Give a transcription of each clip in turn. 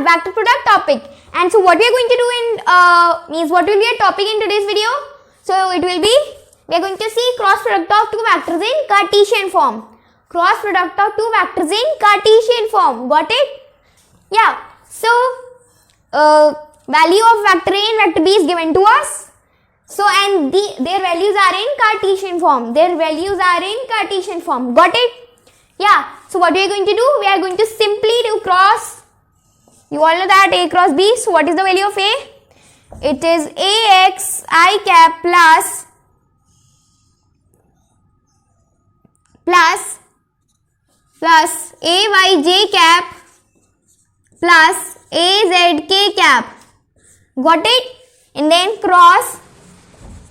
vector product topic. And so what we are going to do in what will be a topic in today's video? So it will be, we are going to see cross product of two vectors in Cartesian form. Cross product of two vectors in Cartesian form. Got it? Yeah. So value of vector A and vector B is given to us. So and their values are in Cartesian form. Their values are in Cartesian form. Got it? Yeah. So what we are going to do? We are going to simply do cross. You all know that A cross B. So what is the value of A? It is AX I cap plus AY J cap plus AZ K cap. Got it? And then cross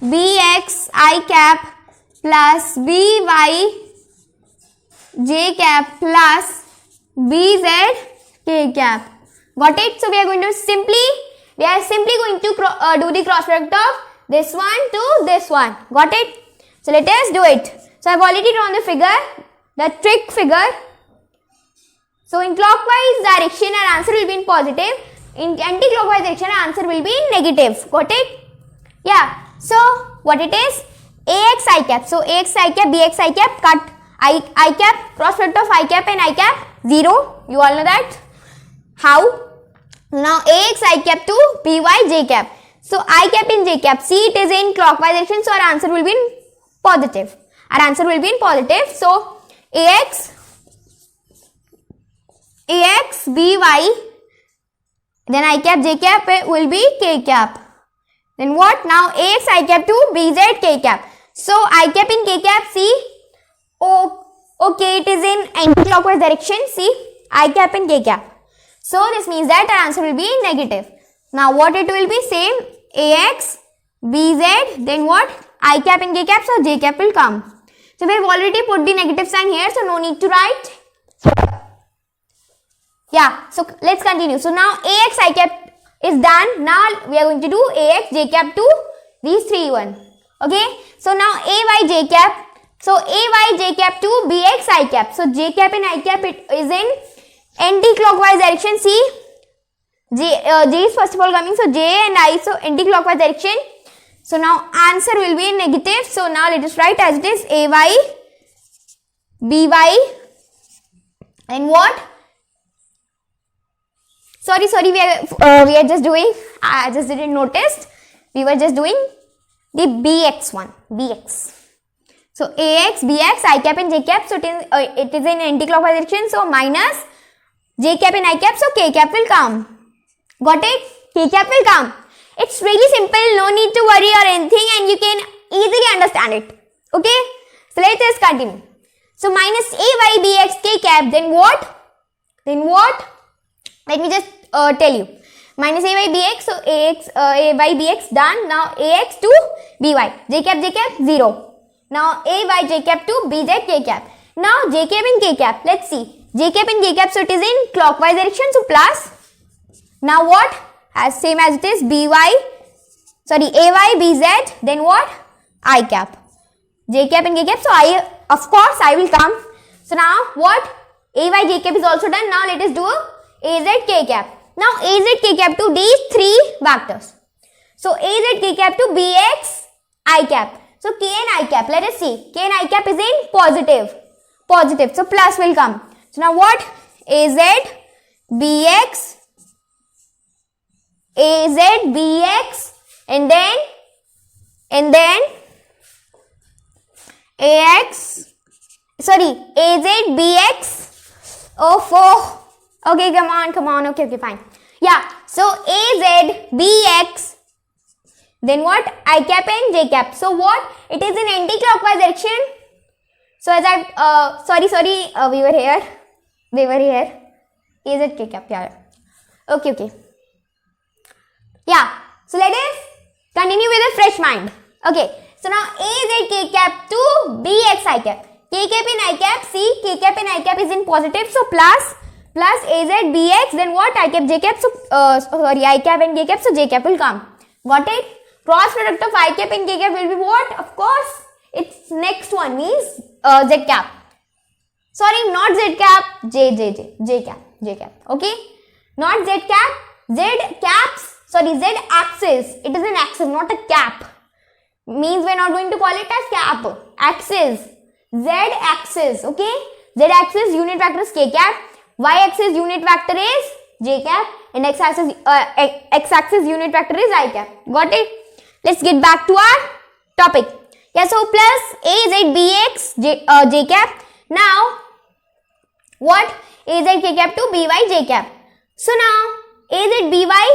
BX I cap plus BY J cap plus BZ K cap. Got it? So we are simply going to do the cross product of this one to this one. Got it? So let us do it. So I have already drawn the figure, the trick figure. So in clockwise direction our answer will be in positive. In anti-clockwise direction our answer will be in negative. Got it? Yeah. So what it is? AX I cap. So AX I cap, BX I cap, cut I cap, cross product of I cap and I cap 0. You all know that. How? Now AX I cap to BY J cap. So I cap in J cap. See, it is in clockwise direction. So our answer will be in positive. Our answer will be in positive. So AX BY, then I cap J cap will be K cap. Then what? Now AX I cap to BZ K cap. So I cap in K cap, see, okay, it is in anti-clockwise direction, see, I cap in K cap. So this means that our answer will be negative. Now what it will be? Same, AX, BZ, then what? I cap in K cap, so J cap will come. So we have already put the negative sign here, so no need to write. Yeah, so let's continue. So now AX I cap is done. Now we are going to do AX J cap to these three one. Okay. So now AY J cap. So AY J cap to BX I cap. So J cap and I cap it is in anti-clockwise direction. See, J is first of all coming. So J and I, so anti-clockwise direction. So now answer will be in negative. So now let us write as it is AY BY and what? Sorry, we are just doing, I just didn't notice, we were just doing the BX one, BX. So AX, BX, I cap and J cap, so it is in anti-clockwise direction, so minus J cap and I cap, so K cap will come. Got it? K cap will come. It's really simple, no need to worry or anything, and you can easily understand it. Okay? So let us continue. So minus AY, BX, K cap, then what? Let me just tell you. Minus AY BX, so AX, AY BX done. Now AX to BY. J cap 0. Now AY J cap to BZ K cap. Now J cap and K cap. Let's see. J cap and K cap, so it is in clockwise direction, so plus. Now what? As same as it is AY BZ, then what? I cap. J cap and K cap, so of course I will come. So now what? AY J cap is also done. Now let us do AZ K cap. Now AZ K cap to these three vectors. So AZ K cap to BX I cap. So K and I cap, let us see. K and I cap is in positive. So plus will come. So now what? AZ BX and then AZ BX. Okay, come on. Okay, fine. Yeah, so AZ BX, then what? I cap and J cap. So what? It is in anti-clockwise direction. So as I, we were here. AZ K cap, yeah. Okay. Yeah, so let us continue with a fresh mind. Okay, so now AZ K cap to BX I cap. K cap and I cap, see, K cap and I cap is in positive, so plus AZ BX, then what? I cap J cap, so I cap and K cap, so J cap will come. Got it? Cross product of I cap and K cap will be what? Of course, its next one means Z cap. Sorry, not Z cap, J cap. Okay. not z cap, z axis. It is an axis, not a cap. Means we are not going to call it as cap. Axis, z axis, okay. Z axis unit vector is k cap, y axis unit vector is j cap, and x axis unit vector is I cap. Got it? Let's get back to our topic. Yeah, so plus az bx j cap. Now what? Az k cap to by j cap. So now az by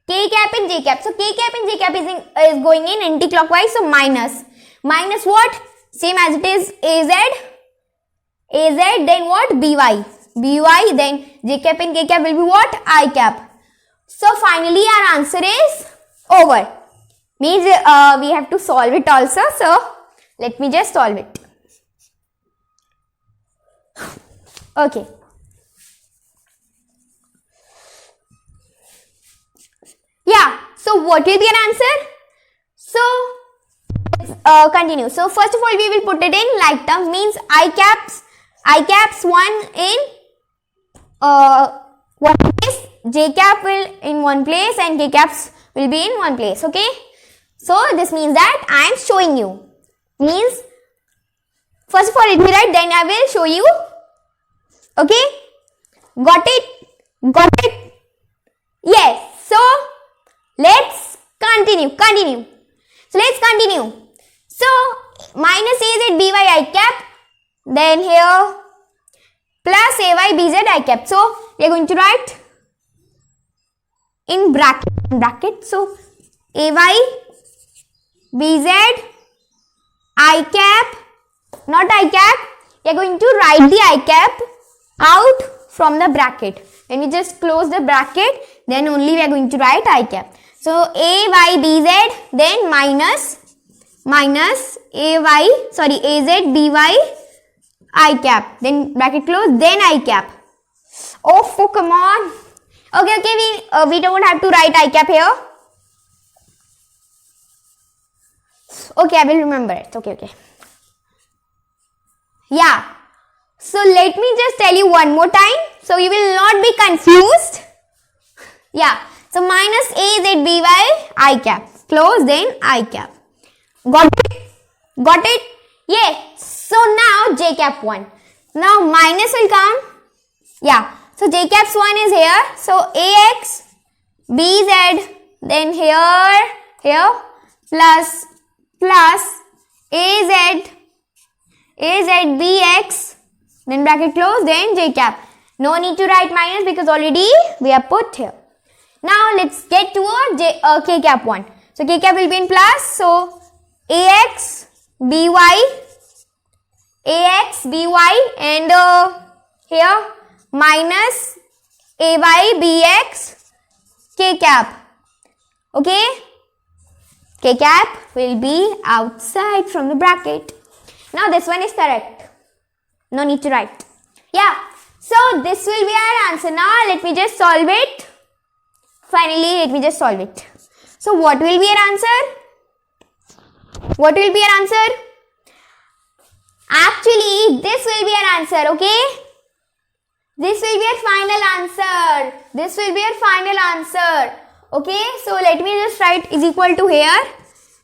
k cap and j cap. So k cap and j cap is going in anti-clockwise. So minus what? Same as it is az then what? by then j cap and k cap will be what? I cap. So finally our answer is over. Means we have to solve it also. So let me just solve it. Okay. Yeah. So what will be our answer? So let's continue. So first of all we will put it in like terms. Means I caps one in one place, j cap will in one place, and k caps will be in one place. Okay. So this means that I am showing you. Means first of all let me write, then I will show you. Okay. Got it? Yes. So let's continue. So let's continue. So minus az by I cap, then here plus ay bz I cap. So we are going to write in bracket. So ay bz I cap, not I cap. We are going to write the I cap out from the bracket. When we just close the bracket, then only we are going to write I cap. So ay bz, then minus az by I cap, then bracket close, then I cap. Oh, come on. Okay, we don't have to write I cap here. Okay, I will remember it. Okay. Yeah. So let me just tell you one more time, so you will not be confused. Yeah. So minus az by I cap, close, then I cap. Got it? Yes. So now j cap 1. Now minus will come. Yeah. So j caps 1 is here. So ax bz, then here plus az bx, then bracket close, then j cap. No need to write minus because already we have put here. Now let's get to a k cap 1. So k cap will be in plus. So ax by and here minus ay bx k cap. Okay, k cap will be outside from the bracket. Now this one is correct, no need to write. Yeah, so this will be our answer. Now let me just solve it. Finally let me just solve it. So what will be your answer? Actually, this will be your answer, okay? This will be your final answer. Okay, so let me just write is equal to here.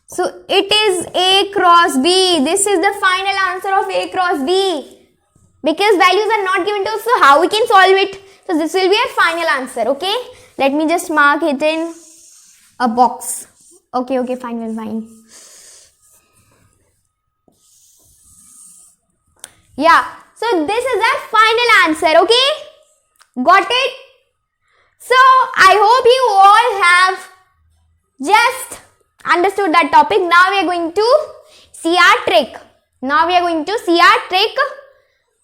So it is A cross B. This is the final answer of A cross B. Because values are not given to us, so how we can solve it? So this will be your final answer, okay? Let me just mark it in a box. Okay, fine. Yeah, so this is our final answer, okay? Got it? So I hope you all have just understood that topic. Now we are going to see our trick.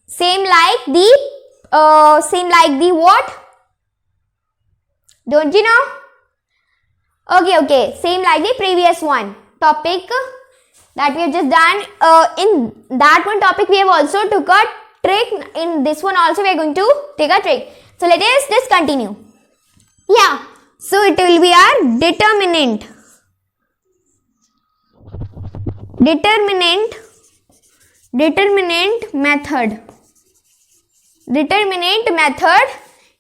Same like the what? Don't you know? Okay. Same like the previous one topic that we have just done. In that one topic we have also took a trick. In this one also we are going to take a trick. So let us just continue. Yeah. So it will be our determinant. Determinant method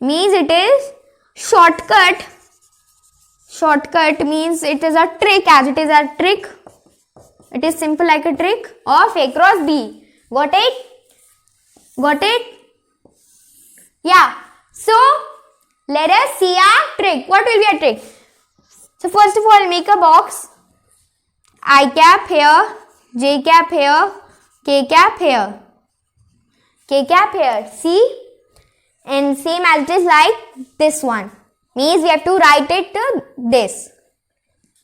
means it is shortcut means it is a trick, as it is a trick. It is simple like a trick of A cross B. Got it? Got it? Yeah. So, let us see a trick. What will be a trick? So, first of all, make a box. I cap here, J cap here, K cap here. K cap here. See? And same as it is like this one. Means we have to write it to this.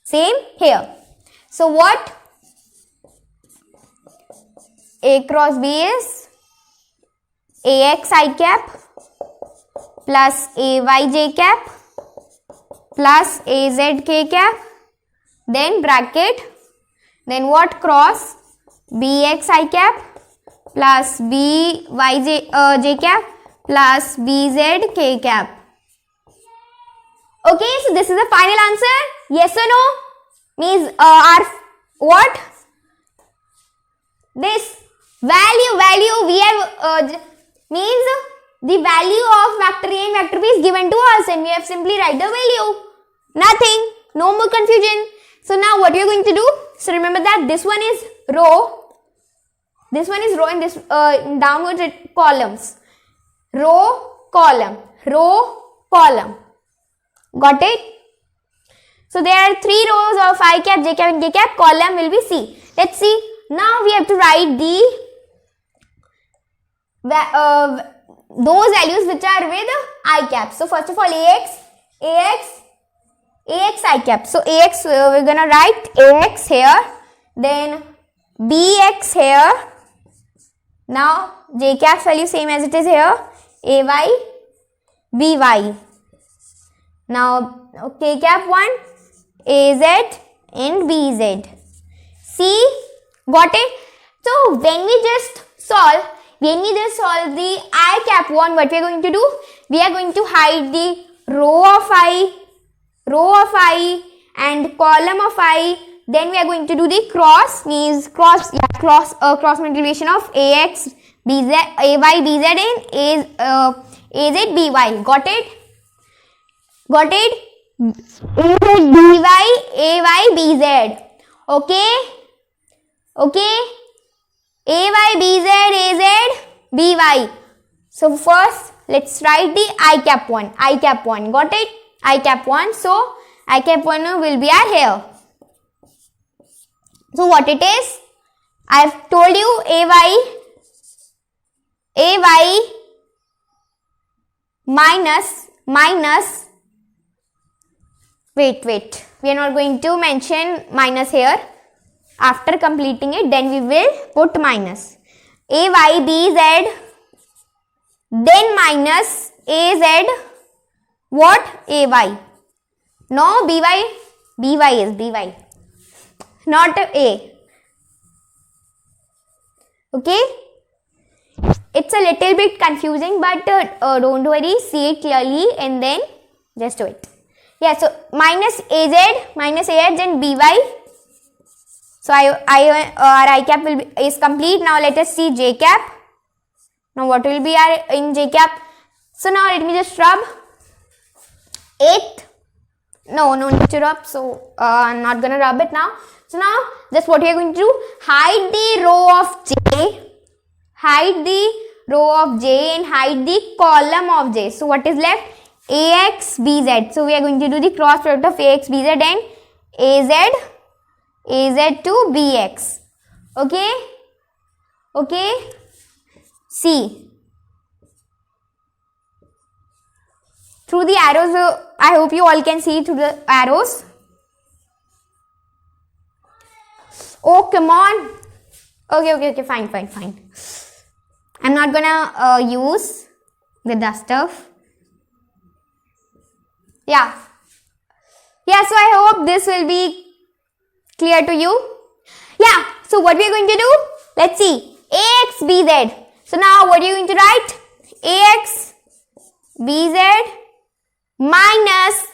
Same here. So, what? A cross B is AX I cap plus AY J cap plus AZ K cap, then bracket, then what? Cross BX I cap plus BY J cap plus BZ K cap. Okay, so this is the final answer. Yes or no? Means our what? This value we have means the value of vector A and vector B is given to us, and we have simply write the value. Nothing. No more confusion. So now what you are going to do? So remember that this one is row. This one is row, and this downwards columns. Row, column. Row, column. Got it? So there are 3 rows of I cap, J cap and K cap. Column will be C. Let's see. Now we have to write those values which are with I cap. So first of all, AX I cap. So AX, we're gonna write AX here, then BX here. Now J cap value same as it is here, AY, BY. Now K cap 1, AZ and BZ. See? Got it? So when we just solve the I cap 1, what we are going to do? We are going to hide the row of I and column of I. Then we are going to do the cross, means cross multiplication of AX, BZ, AY, BZ and AZ, BY. Got it? Got it? AZ, BY, AY, BZ. Okay? Okay? AY, BZ, AZ, BY. So first, let's write the I cap 1. I cap 1. Got it? I cap 1. So, I cap 1 will be our here. So, what it is? I have told you AY minus, wait. We are not going to mention minus here. After completing it, then we will put minus. AY, BZ, then minus AZ, what? AY. No, BY is BY. Not A. Okay? It's a little bit confusing, but don't worry, see it clearly and then just do it. Yeah, so minus AZ and BY. So our I cap is complete. Now let us see J cap. Now what will be our in J cap? So now let me just rub it. No need to rub. So I'm not gonna rub it now. So now just what we are going to do? Hide the row of J. Hide the row of J and hide the column of J. So what is left? AX, BZ. So we are going to do the cross product of AX, BZ and AZ to BX. Okay? Okay? See. Through the arrows, I hope you all can see through the arrows. Oh, come on. Okay, fine. I'm not gonna use the duster. Yeah, so I hope this will be clear to you. Yeah, so what we are going to do? Let's see. AX, BZ. So now what are you going to write? AX, BZ minus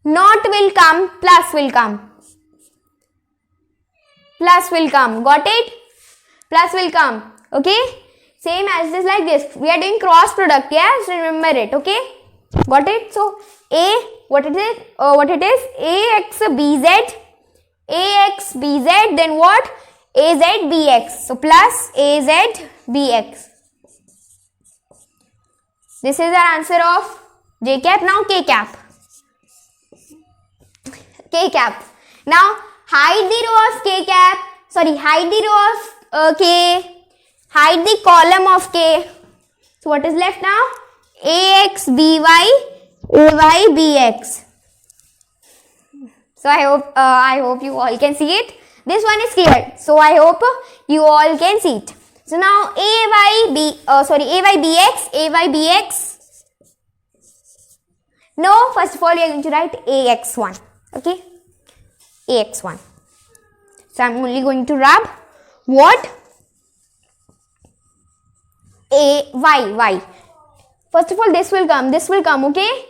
not will come, plus will come. Plus will come. Got it? Plus will come. Okay? Same as this like this. We are doing cross product. Yeah? So remember it. Okay? Got it? So what it is? Ax bz, then what? Az bx. So plus az bx. This is our answer of j cap. Now k cap. K cap. Now hide the row of k cap. Sorry, hide the row of k. Hide the column of k. So what is left now? Ax by ay bx. So I hope you all can see it. This one is clear. So I hope you all can see it. So now ay bx. No, first of all we are going to write ax1. Okay, ax1. So I am only going to rub what? y. First of all, this will come, okay?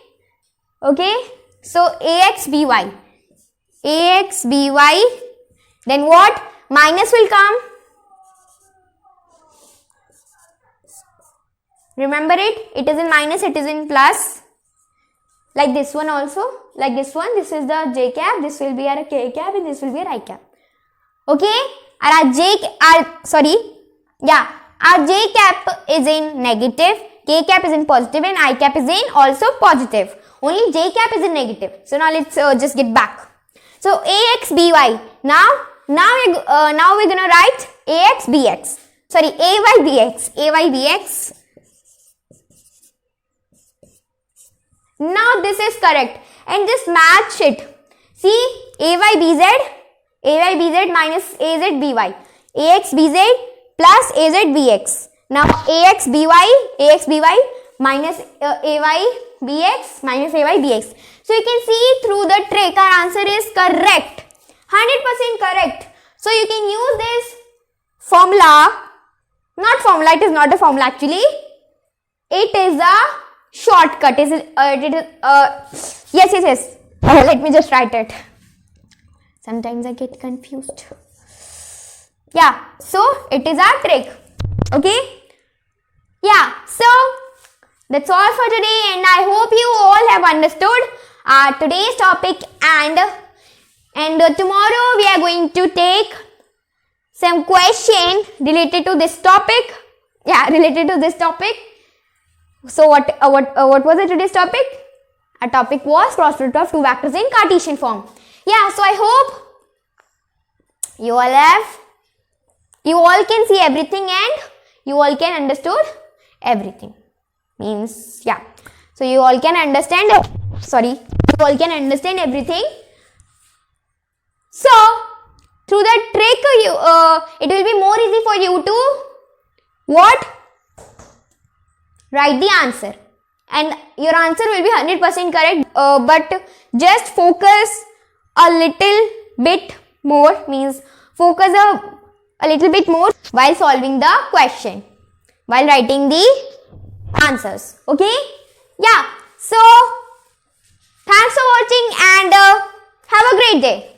Okay, so ax by, then what? Minus will come. Remember it? It is in minus, it is in plus. Like this one also, like this one. This is the j cap, this will be our k cap, and this will be our I cap. Okay, our our j cap is in negative, k cap is in positive, and I cap is in also positive. Only j cap is in negative. So now let's just get back. So ax by. Now we're gonna write ax bx. Sorry, ay bx. Now this is correct, and just match it. See, ay bz minus az by, ax bz plus az bx. Now ax by minus ay bx. So you can see through the trick our answer is correct, 100% correct. So you can use this formula, it is not a formula actually, it is a shortcut. Yes. Let me just write it. Sometimes I get confused. Yeah, so it is our trick. Okay. Yeah, so that's all for today, and I hope you all have understood today's topic, and tomorrow we are going to take some question related to this topic. Yeah, related to this topic. So what was it today's topic? Our topic was cross product of two vectors in Cartesian form. Yeah, so I hope you all can see everything and you all can understood everything. Means, yeah, so you all can understand everything. So through the trick it will be more easy for you to what? Write the answer, and your answer will be 100% correct, but just focus a little bit more, means focus a little bit more while solving the question, while writing the answers. Okay, yeah, so thanks for watching and have a great day.